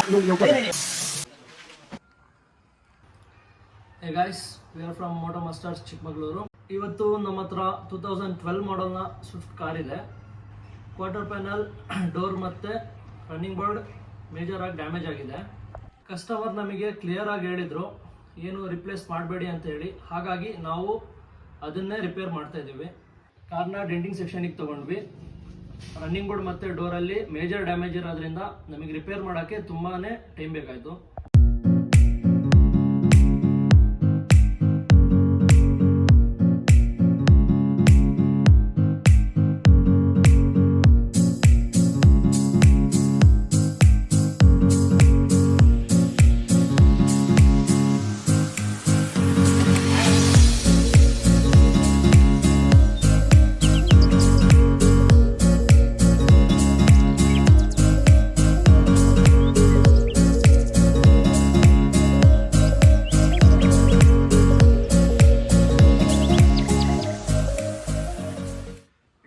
Hey guys, we are from motors Chikkmagaluru. ಇವತ್ತು ನಮ್ಮ ಹತ್ರ 2012 ಮಾಡೆಲ್ನ ಸ್ವಿಫ್ಟ್ ಕಾರ್ ಇದೆ. ಕ್ವಾರ್ಟರ್ ಪ್ಯಾನಲ್, ಡೋರ್ ಮತ್ತೆ ರನ್ನಿಂಗ್ ಬೋರ್ಡ್ ಮೇಜರ್ ಆಗಿ ಡ್ಯಾಮೇಜ್ ಆಗಿದೆ. ಕಸ್ಟಮರ್ ನಮಗೆ ಕ್ಲಿಯರ್ ಆಗಿ ಹೇಳಿದ್ರು ಏನು ರಿಪ್ಲೇಸ್ ಮಾಡಬೇಡಿ ಅಂತ ಹೇಳಿ. ಹಾಗಾಗಿ ನಾವು ಅದನ್ನೇ ರಿಪೇರ್ ಮಾಡ್ತಾ ಇದ್ದೀವಿ. ಕಾರ್ನ ಡೆಂಟಿಂಗ್ ಸೆಕ್ಷನ್ಗೆ ತಗೊಂಡ್ವಿ. ರನ್ನಿಂಗ್ ಬೋರ್ಡ್ ಮತ್ತೆ ಡೋರಲ್ಲಿ ಮೇಜರ್ ಡ್ಯಾಮೇಜ್ ಇರೋದ್ರಿಂದ ನಮಗೆ ರಿಪೇರ್ ಮಾಡೋಕ್ಕೆ ತುಂಬಾನೇ ಟೈಮ್ ಬೇಕಾಯಿತು.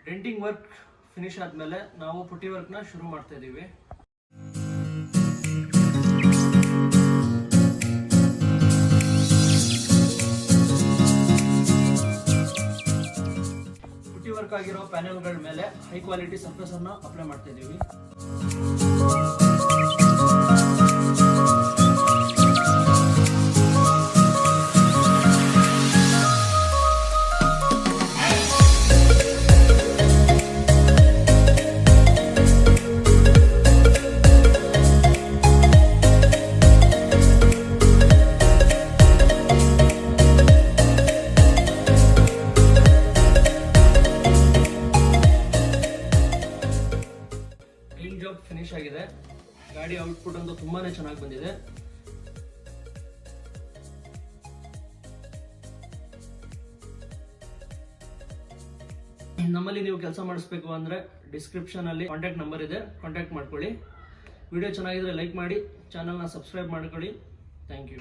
ಡೆಂಟಿಂಗ್ ವರ್ಕ್ ಫಿನಿಶ್ ಆದ್ಮೇಲೆ ನಾವು ಪುಟ್ಟಿ ವರ್ಕ್ ನ ಶುರು ಮಾಡ್ತಾ ಇದೀವಿ. ಪುಟ್ಟಿ ವರ್ಕ್ ಆಗಿರೋ ಪ್ಯಾನೆಲ್ಗಳ ಮೇಲೆ ಹೈ ಕ್ವಾಲಿಟಿ ಸರ್ಫೇಸ್ ಅನ್ನ ಅಪ್ಲೈ ಮಾಡ್ತಾ ಇದೀವಿ. ಜಾಬ್ ಫಿನಿಶ್ ಆಗಿದೆ. ಗಾಡಿ ಔಟ್ಪುಟ್ ಅಂತೂ ತುಂಬಾನೇ ಚೆನ್ನಾಗಿ ಬಂದಿದೆ. ನಮ್ಮಲ್ಲಿ ನೀವು ಕೆಲಸ ಮಾಡಿಸ್ಬೇಕು ಅಂದ್ರೆ ಡಿಸ್ಕ್ರಿಪ್ಷನ್ ಅಲ್ಲಿ ಕಾಂಟ್ಯಾಕ್ಟ್ ನಂಬರ್ ಇದೆ, ಕಾಂಟ್ಯಾಕ್ಟ್ ಮಾಡ್ಕೊಳ್ಳಿ. ವಿಡಿಯೋ ಚೆನ್ನಾಗಿದ್ರೆ ಲೈಕ್ ಮಾಡಿ, ಚಾನಲ್ನ ಸಬ್ಸ್ಕ್ರೈಬ್ ಮಾಡ್ಕೊಳ್ಳಿ. Thank you.